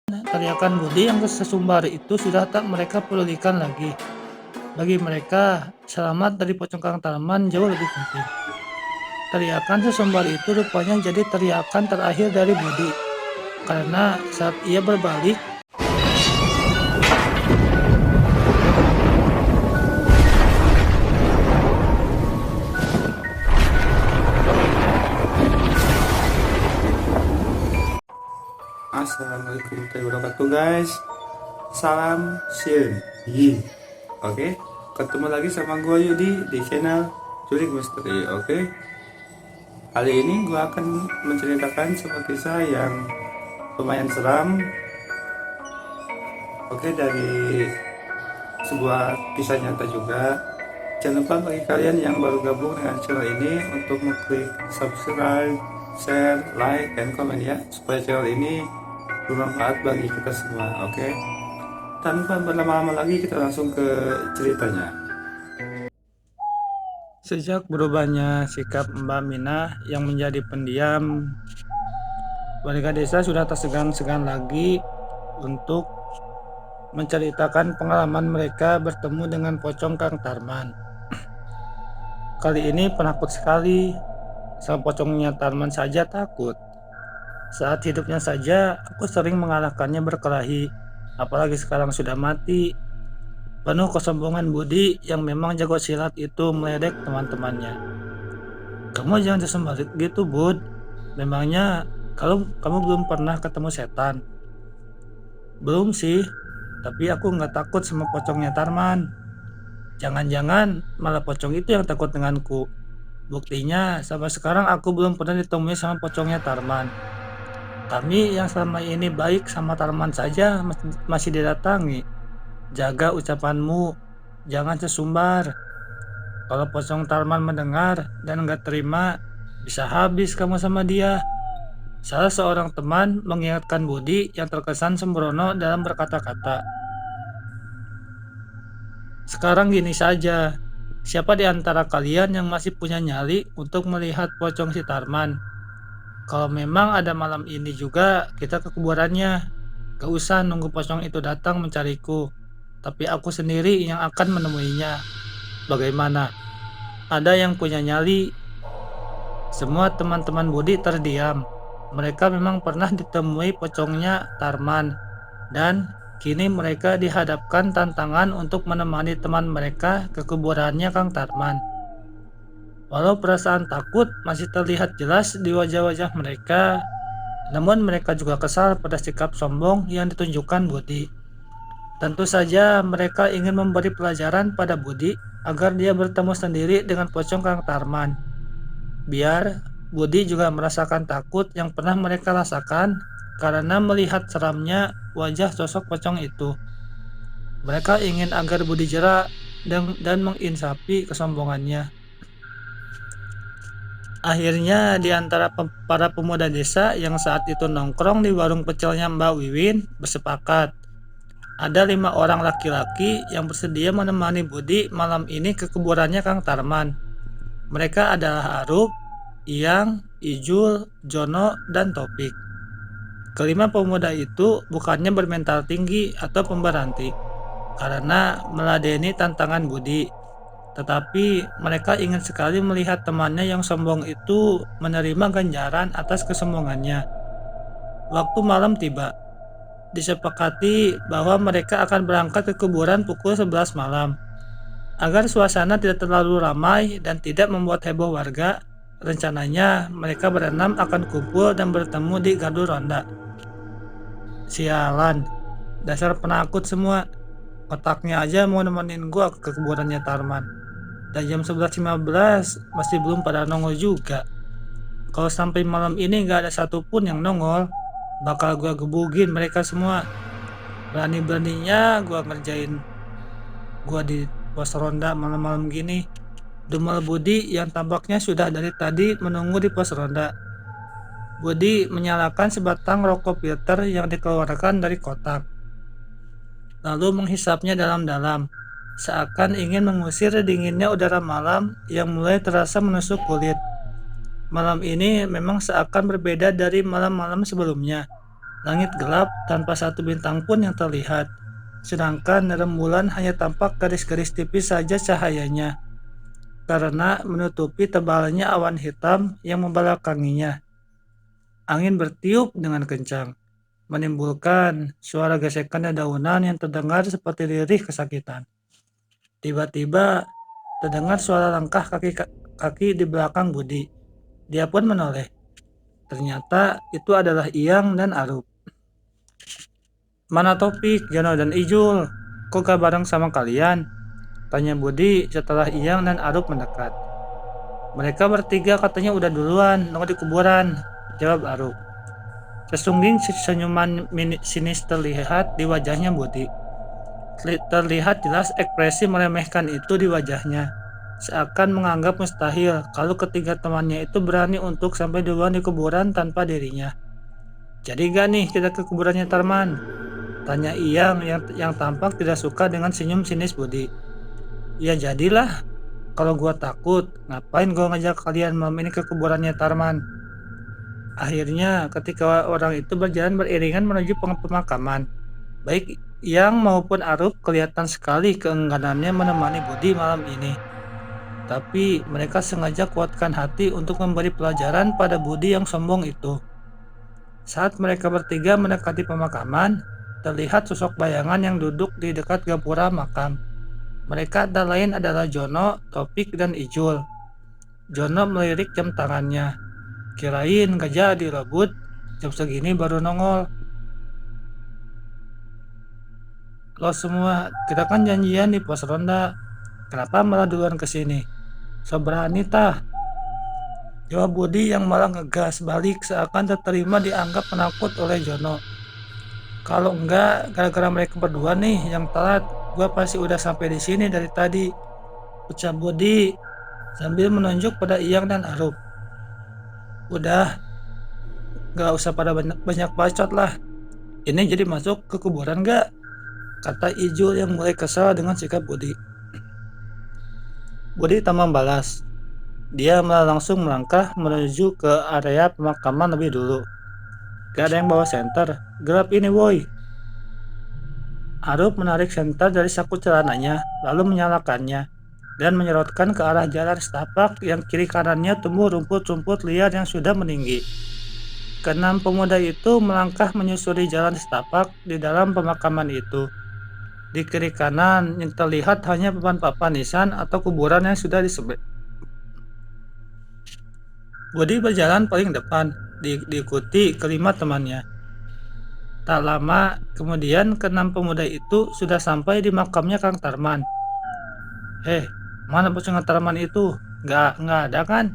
Teriakan Budi yang sesumbar itu sudah tak mereka pedulikan lagi. Bagi mereka, selamat dari pocong Kang Tarman jauh lebih penting. Teriakan sesumbar itu rupanya jadi teriakan terakhir dari Budi. Karena saat ia berbalik, Assalamualaikum warahmatullahi wabarakatuh guys. Salam Yi. Oke, ketemu lagi sama gue Yudi di channel Culik Misteri. Oke, kali ini gue akan menceritakan sebuah kisah yang lumayan seram. Oke, dari sebuah kisah nyata juga. Jangan lupa bagi kalian yang baru gabung dengan channel ini untuk mengklik subscribe, share, like, dan komen ya, supaya channel ini bermanfaat bagi kita semua. Oke, tanpa berlama-lama lagi kita langsung ke ceritanya. sejak berubahnya sikap Mbak Minah yang menjadi pendiam, warga desa sudah tak segan-segan lagi untuk menceritakan pengalaman mereka bertemu dengan pocong Kang Tarman. Kali ini penakut sekali, sang pocongnya Tarman saja takut. Saat hidupnya saja, aku sering mengalahkannya berkelahi, apalagi sekarang sudah mati. Penuh kesombongan Budi yang memang jago silat itu meledek teman-temannya. Kamu jangan sesembalik gitu, Bud. Memangnya kalau kamu belum pernah ketemu setan? Belum sih, tapi aku nggak takut sama pocongnya Tarman. Jangan-jangan malah pocong itu yang takut denganku. Buktinya sampai sekarang aku belum pernah ditemui sama pocongnya Tarman. Kami yang selama ini baik sama Tarman saja masih didatangi. Jaga ucapanmu, jangan sesumbar. Kalau pocong Tarman mendengar dan nggak terima, bisa habis kamu sama dia. Salah seorang teman mengingatkan Budi yang terkesan sembrono dalam berkata-kata. Sekarang gini saja, siapa di antara kalian yang masih punya nyali untuk melihat pocong si Tarman? Kalau memang ada malam ini juga, kita ke kuburannya. Gak usah nunggu pocong itu datang mencariku, tapi aku sendiri yang akan menemuinya. Bagaimana? Ada yang punya nyali? Semua teman-teman Budi terdiam. Mereka memang pernah ditemui pocongnya Tarman, dan kini mereka dihadapkan tantangan untuk menemani teman mereka ke kuburannya Kang Tarman. Walau perasaan takut masih terlihat jelas di wajah-wajah mereka, namun mereka juga kesal pada sikap sombong yang ditunjukkan Budi. Tentu saja mereka ingin memberi pelajaran pada Budi agar dia bertemu sendiri dengan pocong Kang Tarman. Biar Budi juga merasakan takut yang pernah mereka rasakan karena melihat seramnya wajah sosok pocong itu. Mereka ingin agar Budi jera dan menginsafi kesombongannya. Akhirnya di antara para pemuda desa yang saat itu nongkrong di warung pecelnya Mbak Wiwin bersepakat. Ada 5 orang laki-laki yang bersedia menemani Budi malam ini ke kuburannya Kang Tarman. Mereka adalah Aruf, Iyang, Ijul, Jono, dan Topik. Kelima pemuda itu bukannya bermental tinggi atau pemberani karena meladeni tantangan Budi, tetapi mereka ingin sekali melihat temannya yang sombong itu menerima ganjaran atas kesombongannya. Waktu malam tiba, disepakati bahwa mereka akan berangkat ke kuburan pukul 11 malam. Agar suasana tidak terlalu ramai dan tidak membuat heboh warga, rencananya mereka berenam akan kumpul dan bertemu di gardu ronda. Sialan, dasar penakut semua. Otaknya aja mau nemenin gua ke kuburannya Tarman. Dan jam 11.15 masih belum pada nongol juga. Kalau sampai malam ini gak ada satupun yang nongol, bakal gua gebugin mereka semua. Berani-beraninya gua ngerjain gua di pos ronda malam-malam gini. Dumel Budi yang tampaknya sudah dari tadi menunggu di pos ronda. Budi menyalakan sebatang rokok filter yang dikeluarkan dari kotak, lalu menghisapnya dalam-dalam, seakan ingin mengusir dinginnya udara malam yang mulai terasa menusuk kulit. Malam ini memang seakan berbeda dari malam-malam sebelumnya. Langit gelap tanpa satu bintang pun yang terlihat, sedangkan rembulan hanya tampak garis-garis tipis saja cahayanya, karena menutupi tebalnya awan hitam yang membelakanginya. Angin bertiup dengan kencang, menimbulkan suara gesekan dedaunan yang terdengar seperti lirih kesakitan. Tiba-tiba terdengar suara langkah kaki di belakang Budi. Dia pun menoleh. Ternyata itu adalah Iyang dan Arup. "Mana Topik, Jono dan Ijul? Kok gak bareng sama kalian?" tanya Budi setelah Iyang dan Arup mendekat. "Mereka bertiga katanya udah duluan nunggu di kuburan," jawab Arup. Sesungging senyuman sinis terlihat di wajahnya Budi. Terlihat jelas ekspresi meremehkan itu di wajahnya, seakan menganggap mustahil kalau ketiga temannya itu berani untuk sampai duluan di kuburan tanpa dirinya. "Jadi gak nih kita ke kuburannya Tarman?" tanya Iyang yang tampak tidak suka dengan senyum sinis Budi. "Ya jadilah, kalau gua takut, ngapain gua ngajak kalian malam ini ke kuburannya Tarman?" Akhirnya ketika orang itu berjalan beriringan menuju pemakaman, baik Yang maupun Arup kelihatan sekali keengganannya menemani Budi malam ini. Tapi mereka sengaja kuatkan hati untuk memberi pelajaran pada Budi yang sombong itu. Saat mereka bertiga mendekati pemakaman, terlihat sosok bayangan yang duduk di dekat gapura makam. Mereka tak lain adalah Jono, Topik, dan Ijul. Jono melirik jam tangannya. Kirain gak jadi rebut, jam segini baru nongol. "Lo semua, kita kan janjian di pos ronda. Kenapa malah duluan kesini? So berani tah?" jawab Budi yang malah ngegas balik seakan terterima dianggap penakut oleh Jono. "Kalau enggak, gara-gara mereka berdua nih yang telat, gua pasti udah sampai di sini dari tadi," ucap Budi sambil menunjuk pada Iyang dan Arup. "Udah, gak usah pada banyak bacot lah. Ini jadi masuk ke kuburan gak?" kata Ijul yang mulai kesal dengan sikap Budi. Budi tak membalas. Dia malah langsung melangkah menuju ke area pemakaman lebih dulu. "Gak ada yang bawa senter, gelap ini woi." Arup menarik senter dari saku celananya, lalu menyalakannya, dan menyerotkan ke arah jalan setapak yang kiri kanannya tumbuh rumput-rumput liar yang sudah meninggi. Keenam pemuda itu melangkah menyusuri jalan setapak di dalam pemakaman itu. Di kiri kanan yang terlihat hanya papan-papan nisan atau kuburan yang sudah disebut. Budi berjalan paling depan, diikuti kelima temannya. Tak lama kemudian keenam pemuda itu sudah sampai di makamnya Kang Tarman. Mana pocong Tarman itu? Nggak ada kan?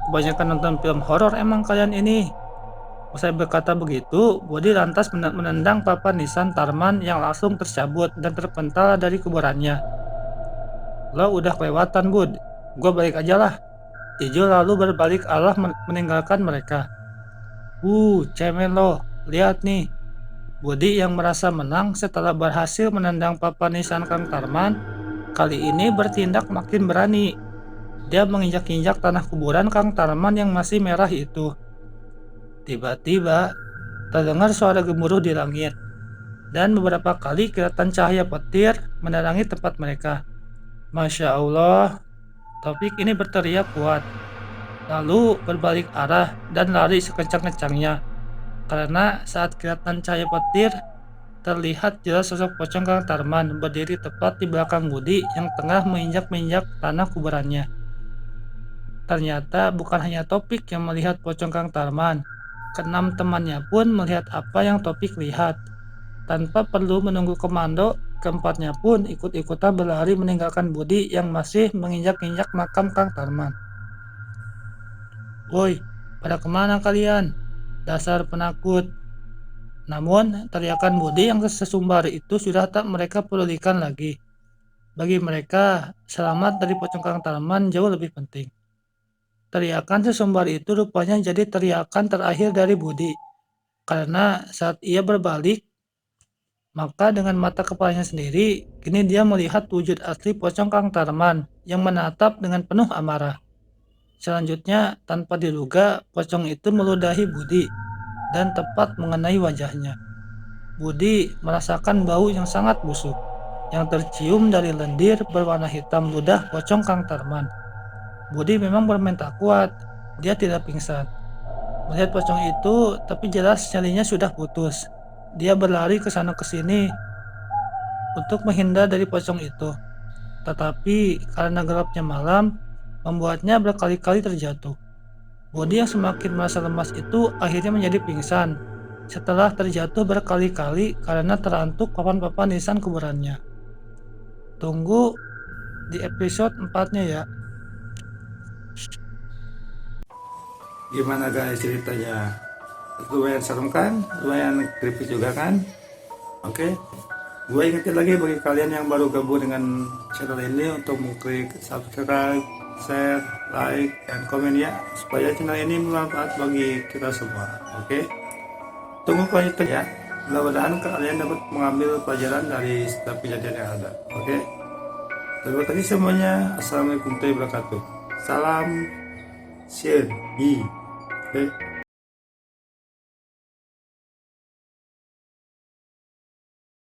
Kebanyakan nonton film horor emang kalian ini." Usai berkata begitu, Budi lantas menendang papan nisan Tarman yang langsung tercabut dan terpental dari kuburannya. "Lo udah kelewatan, Bud. Gue balik aja lah." Ijo lalu berbalik arah meninggalkan mereka. Cemen lo. Lihat nih." Budi yang merasa menang setelah berhasil menendang papan nisan Kang Tarman, kali ini bertindak makin berani. Dia menginjak-injak tanah kuburan Kang Tarman yang masih merah itu. Tiba-tiba, terdengar suara gemuruh di langit, dan beberapa kali kelihatan cahaya petir menerangi tempat mereka. "Masya Allah," Topik ini berteriak kuat, lalu berbalik arah dan lari sekencang-kencangnya, karena saat kelihatan cahaya petir, terlihat jelas sosok pocong Kang Tarman berdiri tepat di belakang Budi yang tengah menginjak-injak tanah kuburannya. Ternyata bukan hanya Topik yang melihat pocong Kang Tarman, keenam temannya pun melihat apa yang Topik lihat. Tanpa perlu menunggu komando, keempatnya pun ikut-ikutan berlari meninggalkan Budi yang masih menginjak-injak makam Kang Tarman. "Woi, pada kemana kalian? Dasar penakut!" Namun, teriakan Budi yang sesumbar itu sudah tak mereka pedulikan lagi. Bagi mereka, selamat dari pocong Kang Tarman jauh lebih penting. Teriakan sesumbar itu rupanya jadi teriakan terakhir dari Budi, karena saat ia berbalik, maka dengan mata kepalanya sendiri, kini dia melihat wujud asli pocong Kang Tarman yang menatap dengan penuh amarah. Selanjutnya, tanpa diduga, pocong itu meludahi Budi. dan tepat mengenai wajahnya. Budi merasakan bau yang sangat busuk yang tercium dari lendir berwarna hitam ludah pocong Kang Tarman. Budi memang bermain tak kuat, dia tidak pingsan. Melihat pocong itu, tapi jelas nyalinya sudah putus. Dia berlari ke sana ke sini untuk menghindar dari pocong itu. Tetapi karena gelapnya malam, membuatnya berkali-kali terjatuh. Budi yang semakin merasa lemas itu akhirnya menjadi pingsan setelah terjatuh berkali-kali karena terantuk papan-papan nisan kuburannya. Tunggu di episode 4-nya ya. Gimana guys ceritanya? Lumayan serem kan? Lumayan creepy juga kan? Oke. Gue ingetin lagi bagi kalian yang baru gabung dengan channel ini untuk mengklik subscribe, share, like, dan komen ya, supaya channel ini bermanfaat bagi kita semua. Oke. Tunggu kelanjutan ya. Mudah-mudahan kalian dapat mengambil pelajaran dari setiap kejadian yang ada. Oke. Terima kasih semuanya. Assalamualaikum warahmatullahi wabarakatuh. Salam share. Oke.